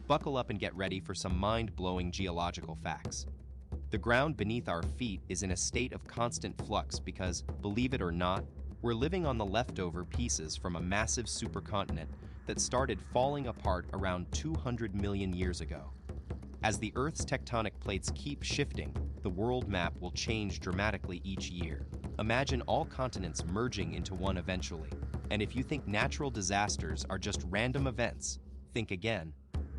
Buckle up and get ready for some mind-blowing geological facts. The ground beneath our feet is in a state of constant flux because, believe it or not, we're living on the leftover pieces from a massive supercontinent that started falling apart around 200 million years ago. As the Earth's tectonic plates keep shifting, the world map will change dramatically each year. Imagine all continents merging into one eventually. And if you think natural disasters are just random events, think again.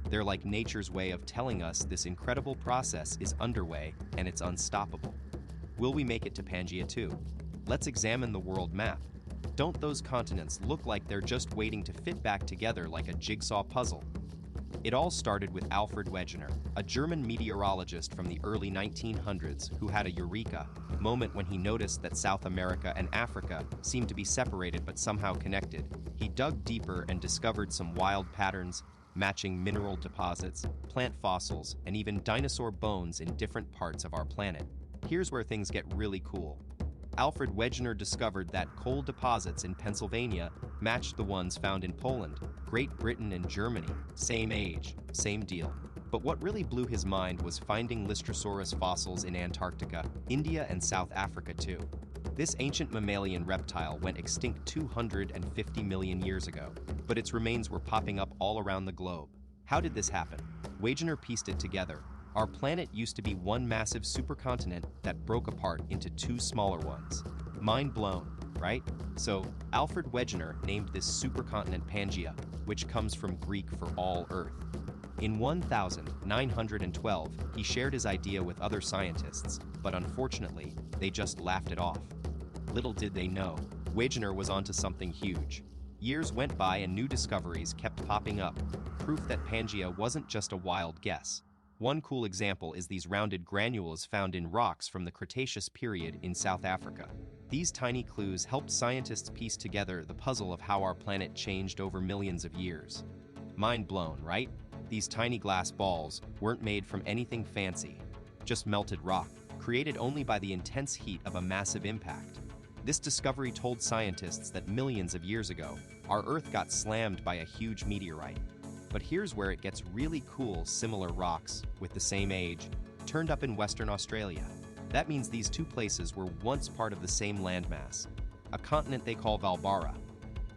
They're like nature's way of telling us this incredible process is underway and it's unstoppable. Will we make it to Pangaea too? Let's examine the world map. Don't those continents look like they're just waiting to fit back together like a jigsaw puzzle? It all started with Alfred Wegener, a German meteorologist from the early 1900s who had a eureka moment when he noticed that South America and Africa seemed to be separated but somehow connected. He dug deeper and discovered some wild patterns, matching mineral deposits, plant fossils, and even dinosaur bones in different parts of our planet. Here's where things get really cool. Alfred Wegener discovered that coal deposits in Pennsylvania matched the ones found in Poland, Great Britain, and Germany. Same age, same deal. But what really blew his mind was finding Lystrosaurus fossils in Antarctica, India, and South Africa too. This ancient mammalian reptile went extinct 250 million years ago, but its remains were popping up all around the globe. How did this happen? Wegener pieced it together. Our planet used to be one massive supercontinent that broke apart into two smaller ones. Mind blown, right? So, Alfred Wegener named this supercontinent Pangaea, which comes from Greek for all Earth. In 1912, he shared his idea with other scientists, but unfortunately, they just laughed it off. Little did they know, Wegener was onto something huge. Years went by and new discoveries kept popping up, proof that Pangaea wasn't just a wild guess. One cool example is these rounded granules found in rocks from the Cretaceous period in South Africa. These tiny clues helped scientists piece together the puzzle of how our planet changed over millions of years. Mind blown, right? These tiny glass balls weren't made from anything fancy, just melted rock, created only by the intense heat of a massive impact. This discovery told scientists that millions of years ago, our Earth got slammed by a huge meteorite. But here's where it gets really cool. Similar rocks, with the same age, turned up in Western Australia. That means these two places were once part of the same landmass, a continent they call Valbara.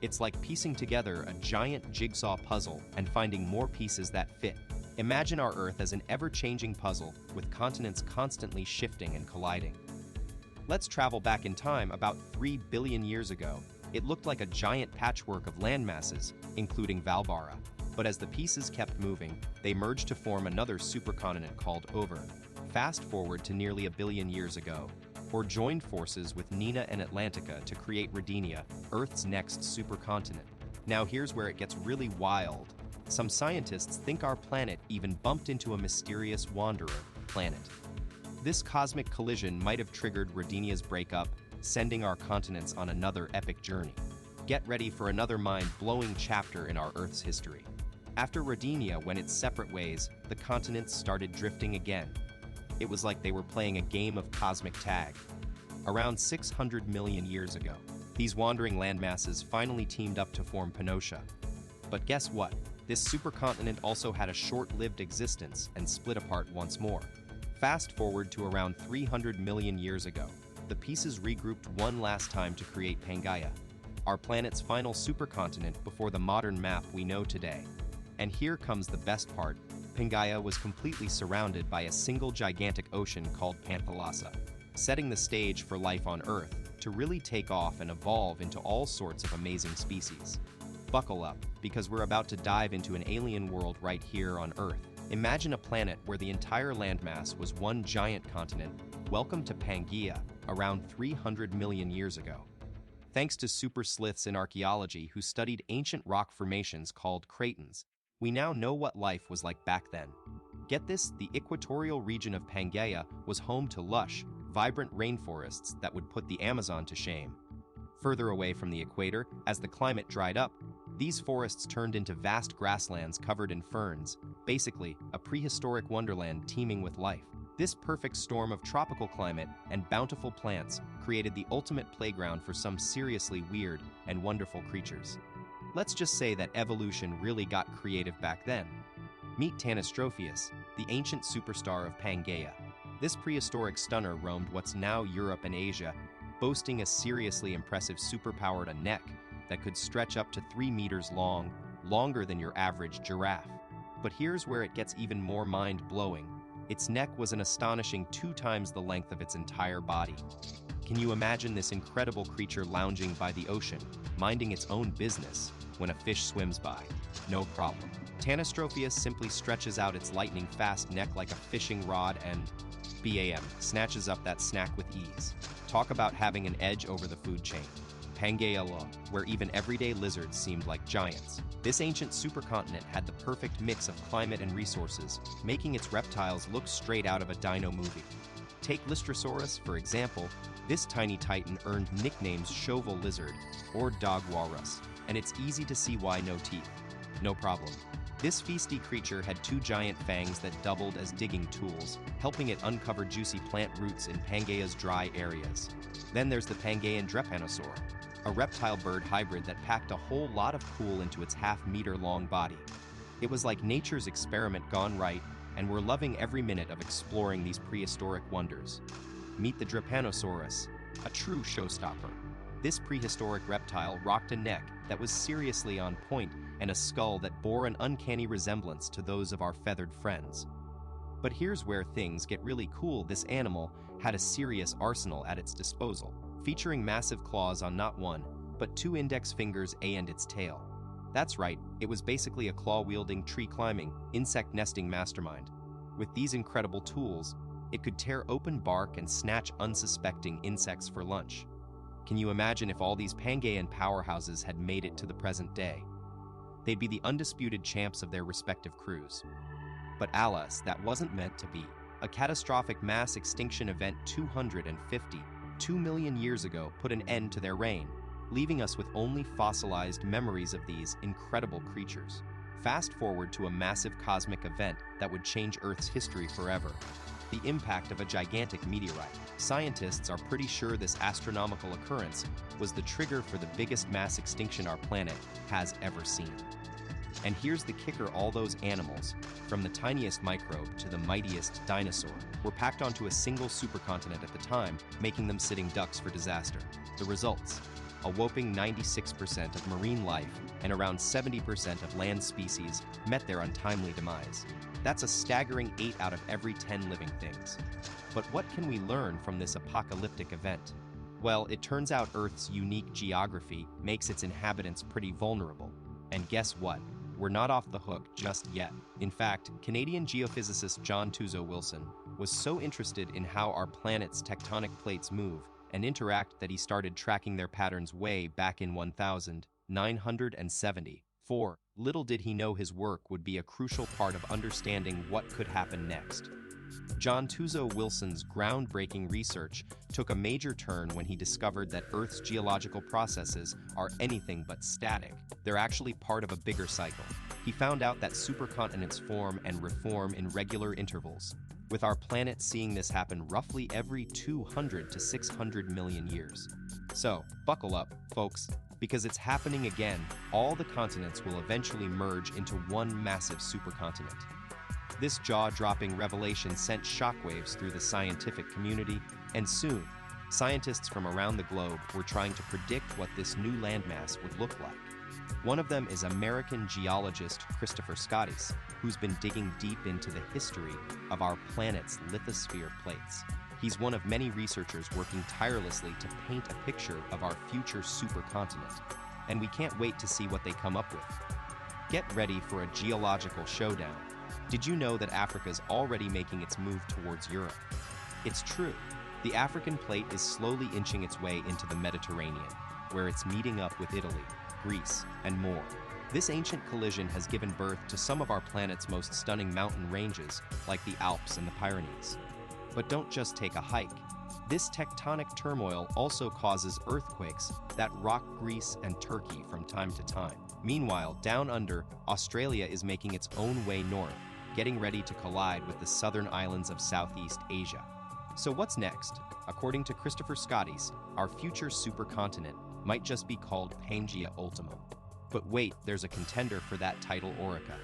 It's like piecing together a giant jigsaw puzzle and finding more pieces that fit. Imagine our Earth as an ever-changing puzzle, with continents constantly shifting and colliding. Let's travel back in time about 3 billion years ago. It looked like a giant patchwork of landmasses, including Valbara. But as the pieces kept moving, they merged to form another supercontinent called Auvergne. Fast forward to nearly a billion years ago, or joined forces with Nina and Atlantica to create Rodinia, Earth's next supercontinent. Now here's where it gets really wild. Some scientists think our planet even bumped into a mysterious wanderer planet. This cosmic collision might have triggered Rodinia's breakup, sending our continents on another epic journey. Get ready for another mind-blowing chapter in our Earth's history. After Rodinia went its separate ways, the continents started drifting again. It was like they were playing a game of cosmic tag. Around 600 million years ago, these wandering landmasses finally teamed up to form Pangaea. But guess what? This supercontinent also had a short-lived existence and split apart once more. Fast forward to around 300 million years ago, the pieces regrouped one last time to create Pangaea, our planet's final supercontinent before the modern map we know today. And here comes the best part. Pangaea was completely surrounded by a single gigantic ocean called Panthalassa, setting the stage for life on Earth to really take off and evolve into all sorts of amazing species. Buckle up, because we're about to dive into an alien world right here on Earth. Imagine a planet where the entire landmass was one giant continent. Welcome to Pangaea, around 300 million years ago. Thanks to super sleuths in archaeology who studied ancient rock formations called cratons, we now know what life was like back then. Get this, the equatorial region of Pangaea was home to lush, vibrant rainforests that would put the Amazon to shame. Further away from the equator, as the climate dried up, these forests turned into vast grasslands covered in ferns, basically a prehistoric wonderland teeming with life. This perfect storm of tropical climate and bountiful plants created the ultimate playground for some seriously weird and wonderful creatures. Let's just say that evolution really got creative back then. Meet Tanistropheus, the ancient superstar of Pangaea. This prehistoric stunner roamed what's now Europe and Asia, boasting a seriously impressive superpowered neck that could stretch up to 3 meters long, longer than your average giraffe. But here's where it gets even more mind-blowing. Its neck was an astonishing 2 times the length of its entire body. Can you imagine this incredible creature lounging by the ocean, minding its own business, when a fish swims by? No problem. Tanistropheus simply stretches out its lightning-fast neck like a fishing rod and, bam, snatches up that snack with ease. Talk about having an edge over the food chain. Pangaea, where even everyday lizards seemed like giants. This ancient supercontinent had the perfect mix of climate and resources, making its reptiles look straight out of a dino movie. Take Lystrosaurus, for example. This tiny titan earned nicknames Shovel Lizard or Dog Walrus, and it's easy to see why no teeth. No problem. This feisty creature had 2 giant fangs that doubled as digging tools, helping it uncover juicy plant roots in Pangaea's dry areas. Then there's the Pangaean Drepanosaur, a reptile-bird hybrid that packed a whole lot of cool into its half-meter-long body. It was like nature's experiment gone right, and we're loving every minute of exploring these prehistoric wonders. Meet the Drepanosaurus, a true showstopper. This prehistoric reptile rocked a neck that was seriously on point and a skull that bore an uncanny resemblance to those of our feathered friends. But here's where things get really cool. This animal had a serious arsenal at its disposal, featuring massive claws on not 1, but 2 index fingers and its tail. That's right, it was basically a claw-wielding, tree-climbing, insect-nesting mastermind. With these incredible tools, it could tear open bark and snatch unsuspecting insects for lunch. Can you imagine if all these Pangaean powerhouses had made it to the present day? They'd be the undisputed champs of their respective crews. But alas, that wasn't meant to be. A catastrophic mass extinction event 2 million years ago put an end to their reign, leaving us with only fossilized memories of these incredible creatures. Fast forward to a massive cosmic event that would change Earth's history forever. The impact of a gigantic meteorite. Scientists are pretty sure this astronomical occurrence was the trigger for the biggest mass extinction our planet has ever seen. And here's the kicker: all those animals, from the tiniest microbe to the mightiest dinosaur, were packed onto a single supercontinent at the time, making them sitting ducks for disaster. The results: a whopping 96% of marine life and around 70% of land species met their untimely demise. That's a staggering 8 out of every 10 living things. But what can we learn from this apocalyptic event? Well, it turns out Earth's unique geography makes its inhabitants pretty vulnerable. And guess what? We're not off the hook just yet. In fact, Canadian geophysicist John Tuzo Wilson was so interested in how our planet's tectonic plates move and interact that he started tracking their patterns way back in 1974. Little did he know his work would be a crucial part of understanding what could happen next. John Tuzo Wilson's groundbreaking research took a major turn when he discovered that Earth's geological processes are anything but static. They're actually part of a bigger cycle. He found out that supercontinents form and reform in regular intervals, with our planet seeing this happen roughly every 200 to 600 million years. So, buckle up, folks, because it's happening again. All the continents will eventually merge into one massive supercontinent. This jaw-dropping revelation sent shockwaves through the scientific community, and soon, scientists from around the globe were trying to predict what this new landmass would look like. One of them is American geologist Christopher Scottis, who's been digging deep into the history of our planet's lithosphere plates. He's one of many researchers working tirelessly to paint a picture of our future supercontinent, and we can't wait to see what they come up with. Get ready for a geological showdown. Did you know that Africa's already making its move towards Europe? It's true. The African plate is slowly inching its way into the Mediterranean, where it's meeting up with Italy, Greece, and more. This ancient collision has given birth to some of our planet's most stunning mountain ranges, like the Alps and the Pyrenees. But don't just take a hike. This tectonic turmoil also causes earthquakes that rock Greece and Turkey from time to time. Meanwhile, down under, Australia is making its own way north, getting ready to collide with the southern islands of Southeast Asia. So what's next? According to Christopher Scottis, our future supercontinent might just be called Pangaea Ultima. But wait, there's a contender for that title, Orica.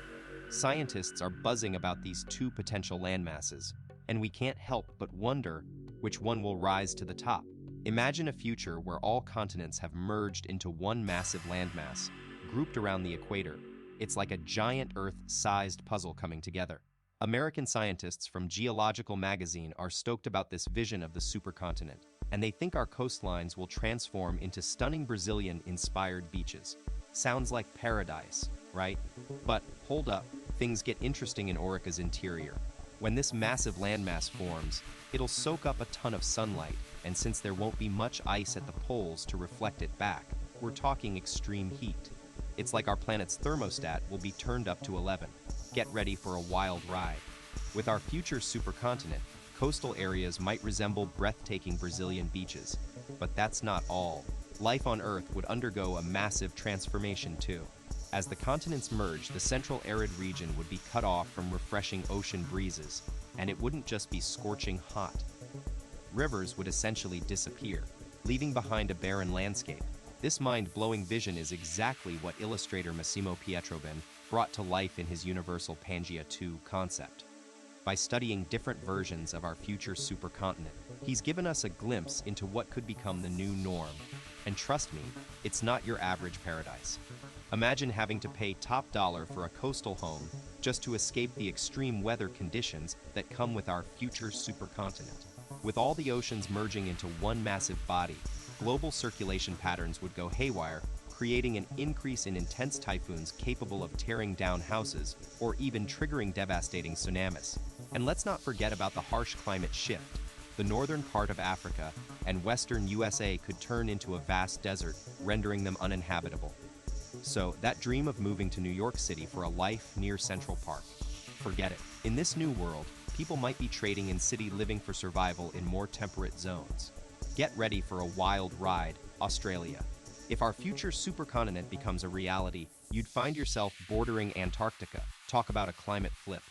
Scientists are buzzing about these two potential landmasses, and we can't help but wonder which one will rise to the top. Imagine a future where all continents have merged into one massive landmass, grouped around the equator. It's like a giant Earth-sized puzzle coming together. American scientists from Geological Magazine are stoked about this vision of the supercontinent, and they think our coastlines will transform into stunning Brazilian-inspired beaches. Sounds like paradise, right? But hold up, things get interesting in Orica's interior. When this massive landmass forms, it'll soak up a ton of sunlight, and since there won't be much ice at the poles to reflect it back, we're talking extreme heat. It's like our planet's thermostat will be turned up to 11. Get ready for a wild ride. With our future supercontinent, coastal areas might resemble breathtaking Brazilian beaches. But that's not all. Life on Earth would undergo a massive transformation too. As the continents merge, the central arid region would be cut off from refreshing ocean breezes, and it wouldn't just be scorching hot. Rivers would essentially disappear, leaving behind a barren landscape. This mind-blowing vision is exactly what illustrator Massimo Pietrobon brought to life in his universal Pangea 2 concept. By studying different versions of our future supercontinent, he's given us a glimpse into what could become the new norm. And trust me, it's not your average paradise. Imagine having to pay top dollar for a coastal home just to escape the extreme weather conditions that come with our future supercontinent. With all the oceans merging into one massive body, global circulation patterns would go haywire, creating an increase in intense typhoons capable of tearing down houses or even triggering devastating tsunamis. And let's not forget about the harsh climate shift. The northern part of Africa and western USA could turn into a vast desert, rendering them uninhabitable. So, that dream of moving to New York City for a life near Central Park, forget it. In this new world, people might be trading in city living for survival in more temperate zones. Get ready for a wild ride, Australia. If our future supercontinent becomes a reality, you'd find yourself bordering Antarctica. Talk about a climate flip.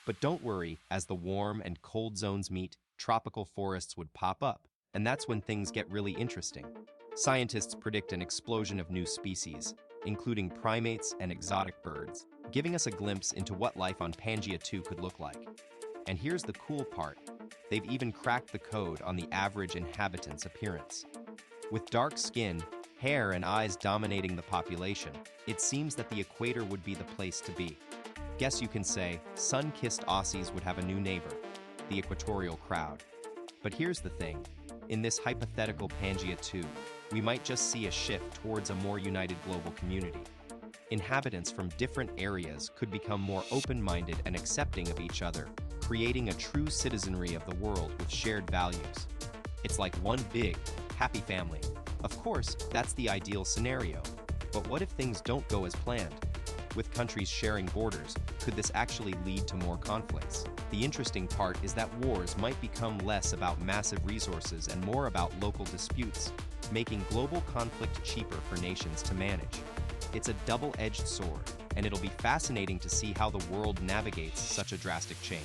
But don't worry, as the warm and cold zones meet, tropical forests would pop up, and that's when things get really interesting. Scientists predict an explosion of new species, including primates and exotic birds, giving us a glimpse into what life on Pangea 2 could look like. And here's the cool part. They've even cracked the code on the average inhabitant's appearance. With dark skin, hair, and eyes dominating the population, it seems that the equator would be the place to be. Guess you can say, sun-kissed Aussies would have a new neighbor, the equatorial crowd. But here's the thing. In this hypothetical Pangea 2, we might just see a shift towards a more united global community. Inhabitants from different areas could become more open-minded and accepting of each other, creating a true citizenry of the world with shared values. It's like one big, happy family. Of course, that's the ideal scenario. But what if things don't go as planned? With countries sharing borders, could this actually lead to more conflicts? The interesting part is that wars might become less about massive resources and more about local disputes, making global conflict cheaper for nations to manage. It's a double-edged sword, and it'll be fascinating to see how the world navigates such a drastic change.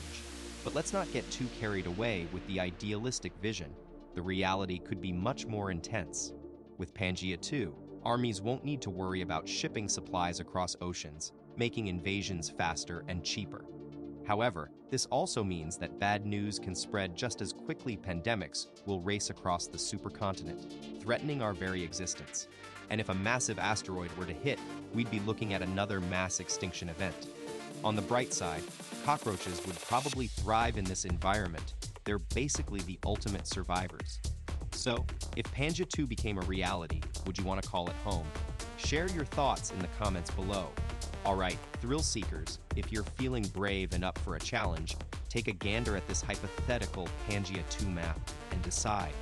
But let's not get too carried away with the idealistic vision. The reality could be much more intense. With Pangea 2, armies won't need to worry about shipping supplies across oceans, making invasions faster and cheaper. However, this also means that bad news can spread just as quickly. Pandemics will race across the supercontinent, threatening our very existence. And if a massive asteroid were to hit, we'd be looking at another mass extinction event. On the bright side, cockroaches would probably thrive in this environment. They're basically the ultimate survivors. So, if Pangea 2 became a reality, would you want to call it home? Share your thoughts in the comments below. Alright, thrill seekers, if you're feeling brave and up for a challenge, take a gander at this hypothetical Pangea 2 map and decide